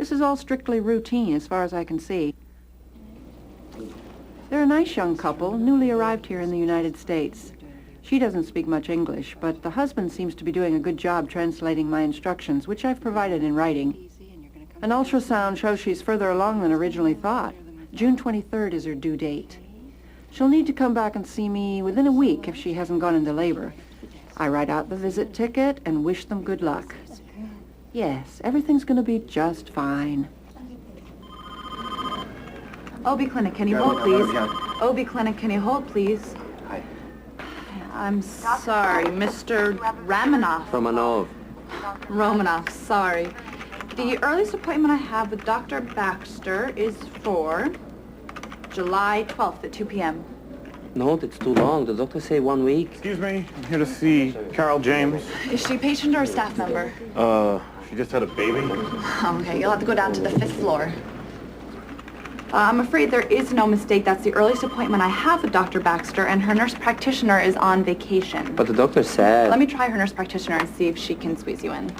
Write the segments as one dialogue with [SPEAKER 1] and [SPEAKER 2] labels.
[SPEAKER 1] This is all strictly routine, as far as I can see. They're a nice young couple, newly arrived here in the United States. She doesn't speak much English, but the husband seems to be doing a good job translating my instructions, which I've provided in writing. An ultrasound shows she's further along than originally thought. June 23rd is her due date. She'll need to come back and see me within a week if she hasn't gone into labor. I write out the visit ticket and wish them good luck. Yes, everything's going to be just fine.
[SPEAKER 2] OB Clinic, can you hold, please? OB Clinic, can you hold, please?
[SPEAKER 3] Hi.
[SPEAKER 2] I'm sorry, Mr. Ramanoff. Romanov, sorry. The earliest appointment I have with Dr. Baxter is for July 12th at 2 p.m.
[SPEAKER 3] No, that's too long. The doctor say 1 week.
[SPEAKER 4] Excuse me, I'm here to see Carol James.
[SPEAKER 2] Is she a patient or a staff member?
[SPEAKER 4] She just had a baby.
[SPEAKER 2] Okay, you'll have to go down to the 5th floor. I'm afraid there is no mistake. That's the earliest appointment I have with Dr. Baxter, and her nurse practitioner is on vacation.
[SPEAKER 3] But the doctor said...
[SPEAKER 2] Let me try her nurse practitioner and see if she can squeeze you in.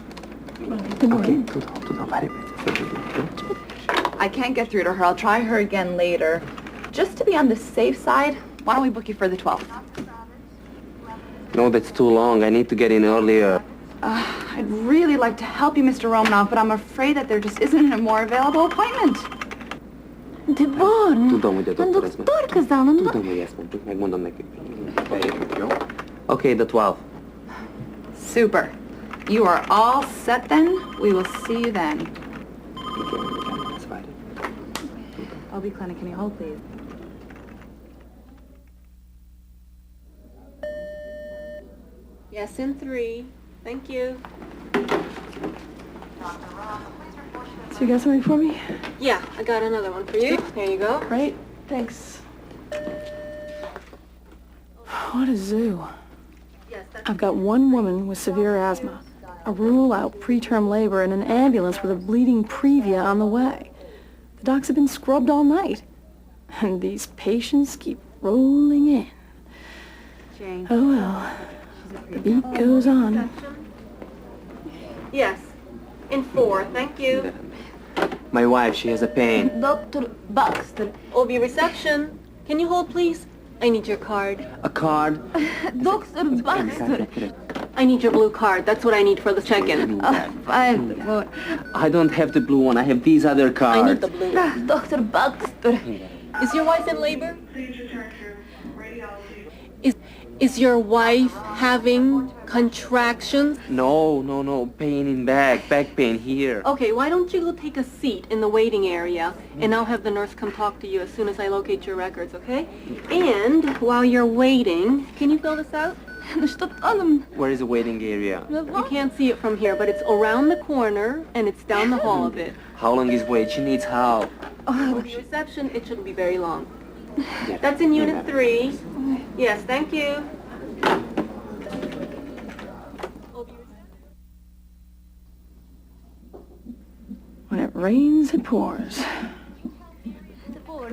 [SPEAKER 3] Okay.
[SPEAKER 2] I can't get through to her. I'll try her again later. Just to be on the safe side, why don't we book you for the 12th?
[SPEAKER 3] No, that's too long. I need to get in earlier.
[SPEAKER 2] I'd really like to help you, Mr. Romanoff, but I'm afraid that there just isn't a more available appointment.
[SPEAKER 3] Okay, the 12th.
[SPEAKER 2] Super. You are all set then. We will see you then. OB Clinic, can you hold, please?
[SPEAKER 5] Yes, in 3. Thank you.
[SPEAKER 1] So you got something for me?
[SPEAKER 5] Yeah, I got another one for you. There you go.
[SPEAKER 1] Great, thanks. What a zoo. I've got one woman with severe asthma, a rule-out preterm labor, and an ambulance with a bleeding previa on the way. The docs have been scrubbed all night, and these patients keep rolling in.
[SPEAKER 2] Jane.
[SPEAKER 1] Oh well, the beat goes on.
[SPEAKER 5] Yes, in 4. Thank you.
[SPEAKER 3] My wife, she has a pain.
[SPEAKER 2] Dr. Baxter.
[SPEAKER 5] OB reception. Can you hold, please? I need your card.
[SPEAKER 3] A card?
[SPEAKER 2] Dr. Baxter.
[SPEAKER 5] I need your blue card. That's what I need for the check-in.
[SPEAKER 3] I don't have the blue one. I have these other cards.
[SPEAKER 5] I need the blue.
[SPEAKER 2] Dr. Baxter.
[SPEAKER 5] Is your wife in labor? Is your wife having contractions?
[SPEAKER 3] No. Pain in back pain here.
[SPEAKER 5] Okay, why don't you go take a seat in the waiting area, and I'll have the nurse come talk to you as soon as I locate your records, okay? And while you're waiting, can you fill this out?
[SPEAKER 3] Where is the waiting area?
[SPEAKER 5] You can't see it from here, but it's around the corner, and it's down the hall a bit.
[SPEAKER 3] How long is wait? She needs help.
[SPEAKER 5] For the reception, it shouldn't be very long. That's in Unit 3. Yes, thank you.
[SPEAKER 1] When it rains, it pours.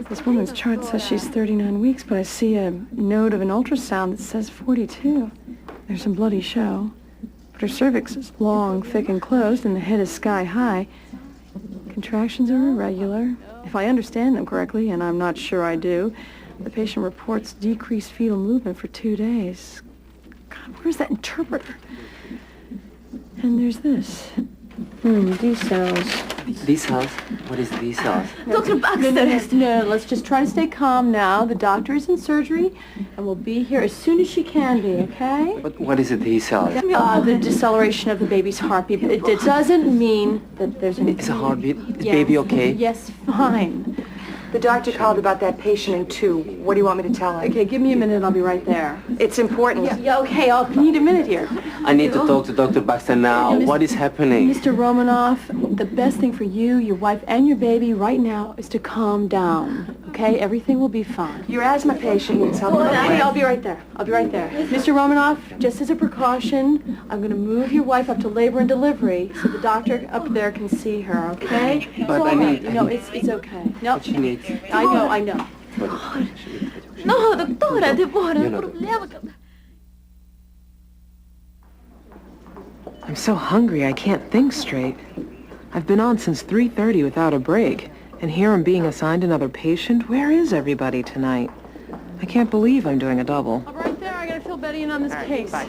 [SPEAKER 1] This woman's chart says she's 39 weeks, but I see a note of an ultrasound that says 42. There's some bloody show. But her cervix is long, thick, and closed, and the head is sky high. Contractions are irregular. If I understand them correctly, and I'm not sure I do, the patient reports decreased fetal movement for 2 days. God, where's that interpreter? And there's this. These cells.
[SPEAKER 3] This house? What is this house?
[SPEAKER 2] Dr. Baxter.
[SPEAKER 1] No, let's just try to stay calm now. The doctor is in surgery, and will be here as soon as she can be, okay?
[SPEAKER 3] But what is it, this house?
[SPEAKER 1] The deceleration of the baby's heartbeat. It doesn't mean that there's any...
[SPEAKER 3] It's a heartbeat. Is baby okay?
[SPEAKER 1] Yes, fine.
[SPEAKER 6] The doctor called about that patient in 2. What do you want me to tell him?
[SPEAKER 1] Okay, give me a minute, I'll be right there.
[SPEAKER 6] It's important.
[SPEAKER 1] Yeah, okay, I'll need a minute here.
[SPEAKER 3] I need to talk to Dr. Baxter now. What is happening?
[SPEAKER 1] Mr. Romanoff, the best thing for you, your wife, and your baby right now is to calm down, okay? Everything will be fine.
[SPEAKER 6] Your asthma patient needs help.
[SPEAKER 1] Okay, I'll be right there. Mr. Romanoff, just as a precaution, I'm going to move your wife up to labor and delivery so the doctor up there can see her, okay?
[SPEAKER 3] But I need...
[SPEAKER 1] No, it's okay. No,
[SPEAKER 3] She needs...
[SPEAKER 1] I know.
[SPEAKER 2] No, doctora, Deborah, problema.
[SPEAKER 6] I'm so hungry I can't think straight.
[SPEAKER 7] I've been on since 3:30 without a break, and here I'm being assigned another patient. Where is everybody tonight? I can't believe I'm doing a double.
[SPEAKER 1] I'm right there. I gotta fill Betty in on this case.
[SPEAKER 7] Bye.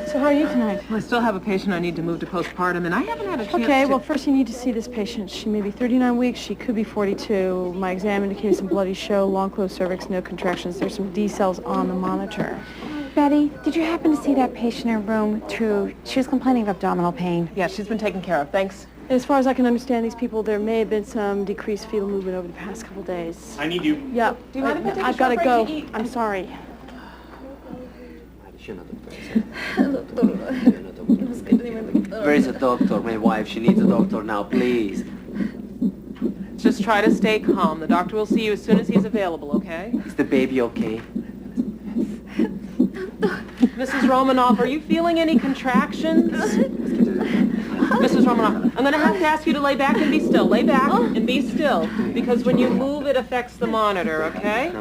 [SPEAKER 1] So how are you tonight?
[SPEAKER 7] I still have a patient I need to move to postpartum, and I haven't had a chance
[SPEAKER 1] Okay,
[SPEAKER 7] to...
[SPEAKER 1] well, first you need to see this patient. She may be 39 weeks. She could be 42. My exam indicated some bloody show, long closed cervix, no contractions. There's some D cells on the monitor.
[SPEAKER 6] Betty, did you happen to see that patient in her room? True. She was complaining of abdominal pain.
[SPEAKER 7] Yeah, she's been taken care of. Thanks.
[SPEAKER 1] As far as I can understand these people, there may have been some decreased fetal movement over the past couple days.
[SPEAKER 4] I need you.
[SPEAKER 1] Yeah.
[SPEAKER 7] Do you mind if I take a
[SPEAKER 1] I've got to
[SPEAKER 7] short
[SPEAKER 1] go.
[SPEAKER 7] break to eat?
[SPEAKER 1] I'm sorry.
[SPEAKER 3] Where is the doctor? My wife, she needs a doctor now, please.
[SPEAKER 7] Just try to stay calm. The doctor will see you as soon as he's available, okay?
[SPEAKER 3] Is the baby okay?
[SPEAKER 7] Mrs. Romanoff, are you feeling any contractions? Mrs. Romanoff, I'm going to have to ask you to lay back and be still. Lay back and be still, because when you move, it affects the monitor, okay?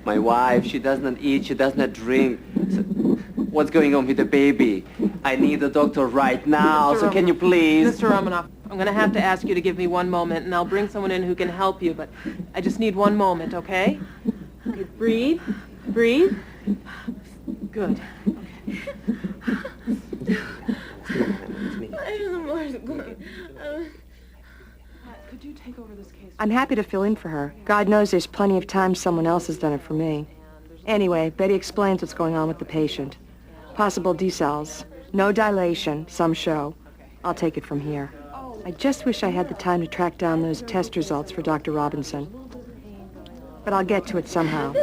[SPEAKER 3] My wife, she does not eat, she does not drink. So, what's going on with the baby? I need a doctor right now, so can you please?
[SPEAKER 7] Mr. Romanoff, I'm going to have to ask you to give me one moment, and I'll bring someone in who can help you, but I just need one moment, okay? Okay, breathe. Breathe. Good. Could you take over this case?
[SPEAKER 6] I'm happy to fill in for her. God knows there's plenty of time someone else has done it for me. Anyway, Betty explains what's going on with the patient. Possible decels. No dilation, some show. I'll take it from here. I just wish I had the time to track down those test results for Dr. Robinson. But I'll get to it somehow.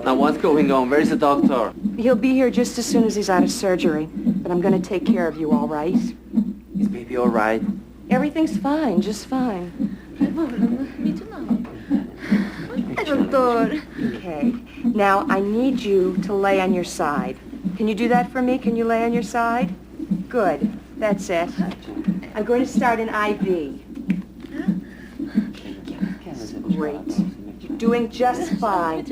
[SPEAKER 3] Now what's going on? Where's the doctor?
[SPEAKER 6] He'll be here just as soon as he's out of surgery. But I'm going to take care of you, all right?
[SPEAKER 3] Is baby all right?
[SPEAKER 6] Everything's fine, just fine. Okay. Now, I need you to lay on your side. Can you do that for me? Can you lay on your side? Good. That's it. I'm going to start an IV. Great. You're doing just fine.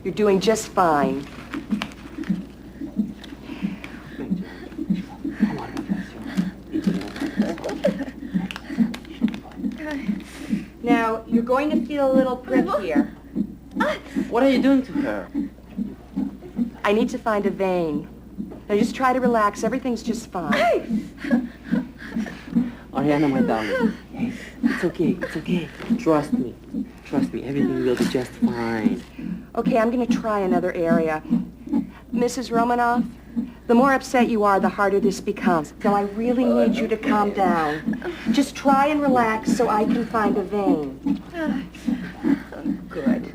[SPEAKER 6] You're doing just fine. Now, you're going to feel a little prick here.
[SPEAKER 3] What are you doing to her?
[SPEAKER 6] I need to find a vein. Now, just try to relax. Everything's just fine.
[SPEAKER 3] Ariana, my darling. It's okay, it's okay. Trust me. Trust me, everything will be just fine.
[SPEAKER 6] Okay, I'm going to try another area. Mrs. Romanoff, the more upset you are, the harder this becomes. So I really need you to calm down. Just try and relax so I can find a vein. Good.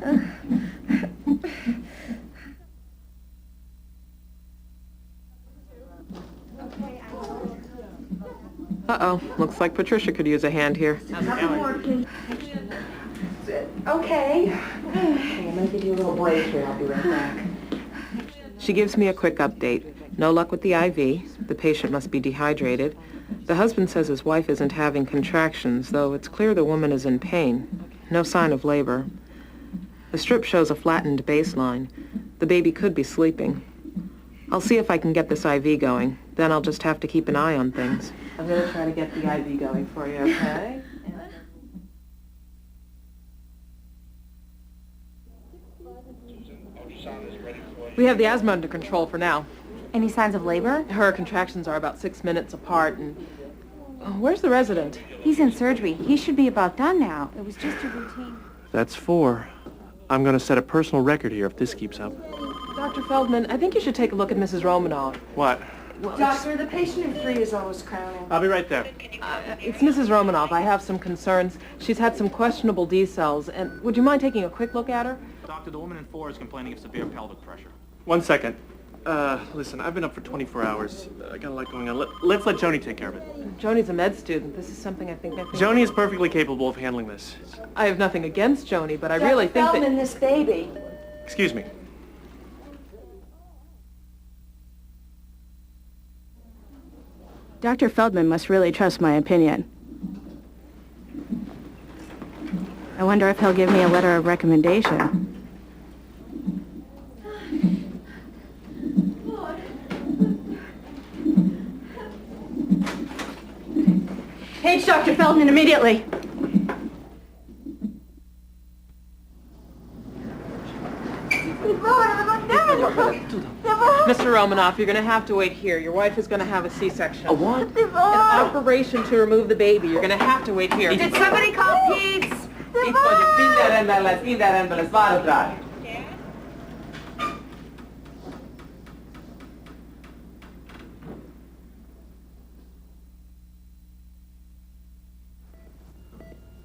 [SPEAKER 7] Uh-oh, looks like Patricia could use a hand here.
[SPEAKER 6] Okay. I'm going to give you a little break here. I'll be right back.
[SPEAKER 7] She gives me a quick update. No luck with the IV. The patient must be dehydrated. The husband says his wife isn't having contractions, though it's clear the woman is in pain. No sign of labor. The strip shows a flattened baseline. The baby could be sleeping. I'll see if I can get this IV going. Then I'll just have to keep an eye on things. I'm going to try to get the IV going for you, okay? We have the asthma under control for now.
[SPEAKER 6] Any signs of labor?
[SPEAKER 7] Her contractions are about 6 minutes apart, and... Where's the resident?
[SPEAKER 6] He's in surgery. He should be about done now. It was just a routine.
[SPEAKER 4] That's 4. I'm going to set a personal record here if this keeps up.
[SPEAKER 7] Dr. Feldman, I think you should take a look at Mrs. Romanoff.
[SPEAKER 4] What?
[SPEAKER 7] Well,
[SPEAKER 6] Doctor, the patient in 3 is almost crowning.
[SPEAKER 4] I'll be right there.
[SPEAKER 7] it's Mrs. Romanoff. I have some concerns. She's had some questionable D cells, and would you mind taking a quick look at her?
[SPEAKER 8] Doctor, the woman in 4 is complaining of severe pelvic pressure.
[SPEAKER 4] 1 second. Listen, I've been up for 24 hours. I got a lot going on. Let's let Joni take care of it.
[SPEAKER 7] Joni's a med student. This is something I think.
[SPEAKER 4] Joni is perfectly capable of handling this.
[SPEAKER 7] I have nothing against Joni, but I really think
[SPEAKER 6] Feldman,
[SPEAKER 7] that...
[SPEAKER 6] this baby.
[SPEAKER 4] Excuse me.
[SPEAKER 1] Dr. Feldman must really trust my opinion. I wonder if he'll give me a letter of recommendation. Page Dr. Feldman immediately.
[SPEAKER 7] Mr. Romanoff, you're going to have to wait here. Your wife is going to have a C-section.
[SPEAKER 3] A what?
[SPEAKER 7] An operation to remove the baby. You're going to have to wait here.
[SPEAKER 2] Did somebody call Pete's?
[SPEAKER 3] In der ambulance, var där.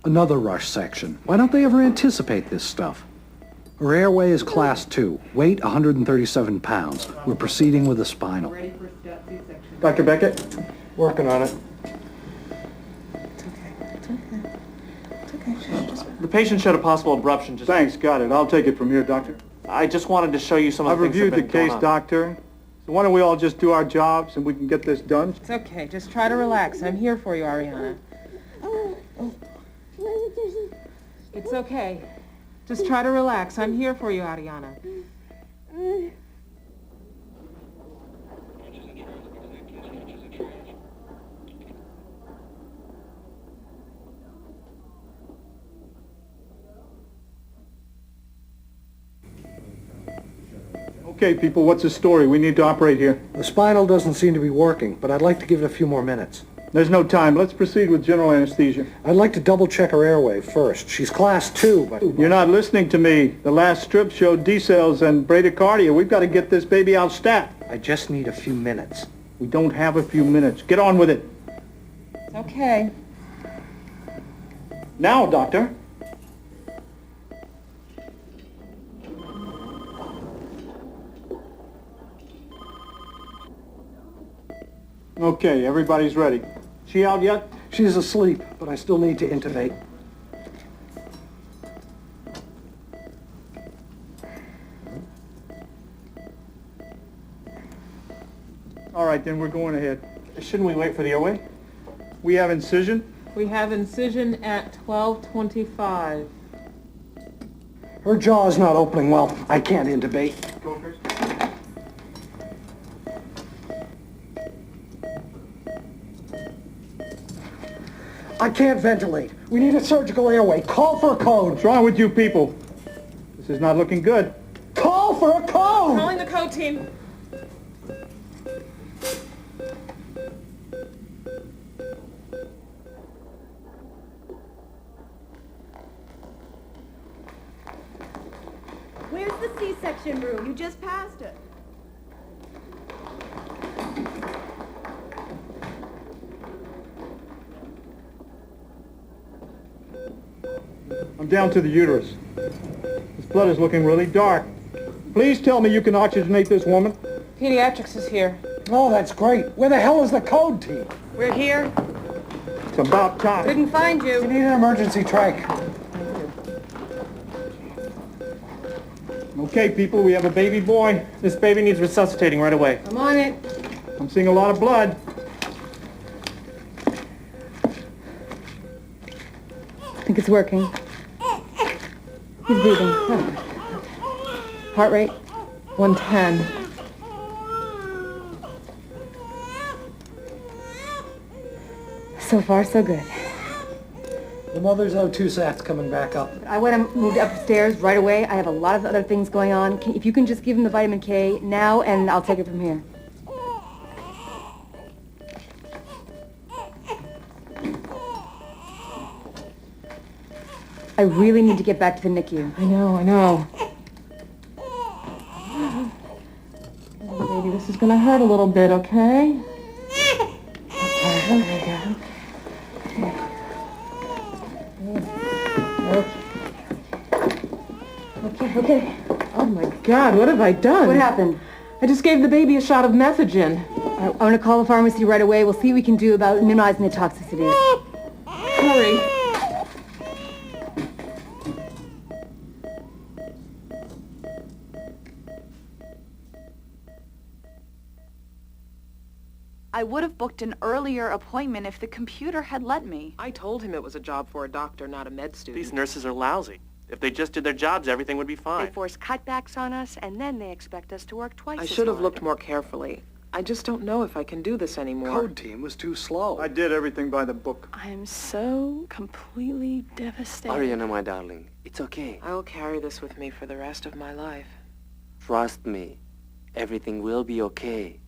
[SPEAKER 8] Another rush section. Why don't they ever anticipate this stuff? Her airway is class 2, weight 137 pounds. We're proceeding with a spinal.
[SPEAKER 4] Dr. Beckett? Working on it. The patient showed a possible abruption.
[SPEAKER 9] Thanks, got it. I'll take it from here, Doctor.
[SPEAKER 4] I just wanted to show you some of
[SPEAKER 9] I've
[SPEAKER 4] the things
[SPEAKER 9] reviewed
[SPEAKER 4] that
[SPEAKER 9] the
[SPEAKER 4] have been
[SPEAKER 9] case,
[SPEAKER 4] going on.
[SPEAKER 9] Doctor. So why don't we all just do our jobs and we can get this done?
[SPEAKER 7] It's okay. Just try to relax. I'm here for you, Ariana. It's okay. Just try to relax. I'm here for you, Ariana.
[SPEAKER 9] Okay, people, what's the story? We need to operate here.
[SPEAKER 8] The spinal doesn't seem to be working, but I'd like to give it a few more minutes.
[SPEAKER 9] There's no time. Let's proceed with general anesthesia.
[SPEAKER 8] I'd like to double-check her airway first. She's class 2, but...
[SPEAKER 9] You're not listening to me. The last strip showed D cells and bradycardia. We've got to get this baby out stat.
[SPEAKER 8] I just need a few minutes.
[SPEAKER 9] We don't have a few minutes. Get on with it.
[SPEAKER 7] It's okay.
[SPEAKER 9] Now, Doctor. Okay, everybody's ready. She out yet?
[SPEAKER 8] She's asleep, but I still need to intubate.
[SPEAKER 9] All right, then we're going ahead.
[SPEAKER 4] Shouldn't we wait for the airway?
[SPEAKER 9] We have incision.
[SPEAKER 7] We have incision at 12:25.
[SPEAKER 8] Her jaw's not opening well. I can't intubate.
[SPEAKER 9] Go first.
[SPEAKER 8] I can't ventilate. We need a surgical airway. Call for a code.
[SPEAKER 9] What's wrong with you people? This is not looking good.
[SPEAKER 8] Call for a code!
[SPEAKER 7] Calling the code team.
[SPEAKER 10] Where's the C-section room? You just passed it.
[SPEAKER 9] I'm down to the uterus. This blood is looking really dark. Please tell me you can oxygenate this woman.
[SPEAKER 7] Pediatrics is here.
[SPEAKER 8] Oh, that's great. Where the hell is the code team?
[SPEAKER 7] We're here.
[SPEAKER 9] It's about time.
[SPEAKER 6] Couldn't find
[SPEAKER 8] We
[SPEAKER 6] you.
[SPEAKER 8] need an emergency trach.
[SPEAKER 9] Okay, people, we have a baby boy.
[SPEAKER 4] This baby needs resuscitating right away.
[SPEAKER 6] I'm on it.
[SPEAKER 9] I'm seeing a lot of blood.
[SPEAKER 1] I think it's working. He's breathing. Heart rate?
[SPEAKER 7] 110.
[SPEAKER 1] So far, so good.
[SPEAKER 8] The mother's O2 sat's coming back up.
[SPEAKER 1] I want him moved upstairs right away. I have a lot of other things going on. If you can just give him the vitamin K now, and I'll take it from here. I really need to get back to the NICU.
[SPEAKER 7] I know. Oh, baby, this is gonna hurt a little bit, okay?
[SPEAKER 1] Okay.
[SPEAKER 7] Oh my God, what have I done?
[SPEAKER 1] What happened?
[SPEAKER 7] I just gave the baby a shot of Methogen.
[SPEAKER 11] I want to call the pharmacy right away. We'll see what we can do about minimizing the toxicities.
[SPEAKER 7] Hurry.
[SPEAKER 2] I would have booked an earlier appointment if the computer had let me.
[SPEAKER 7] I told him it was a job for a doctor, not a med student.
[SPEAKER 4] These nurses are lousy. If they just did their jobs, everything would be
[SPEAKER 6] They
[SPEAKER 4] fine.
[SPEAKER 6] force cutbacks on us, and then they expect us to work twice
[SPEAKER 7] I
[SPEAKER 6] as
[SPEAKER 7] should have
[SPEAKER 6] hard.
[SPEAKER 7] looked more carefully. I just don't know if I can do this anymore.
[SPEAKER 8] Code team was too slow.
[SPEAKER 9] I did everything by the book.
[SPEAKER 1] I am so completely devastated.
[SPEAKER 3] Ariana, my darling, it's okay.
[SPEAKER 7] I will carry this with me for the rest of my life.
[SPEAKER 3] Trust me. Everything will be okay.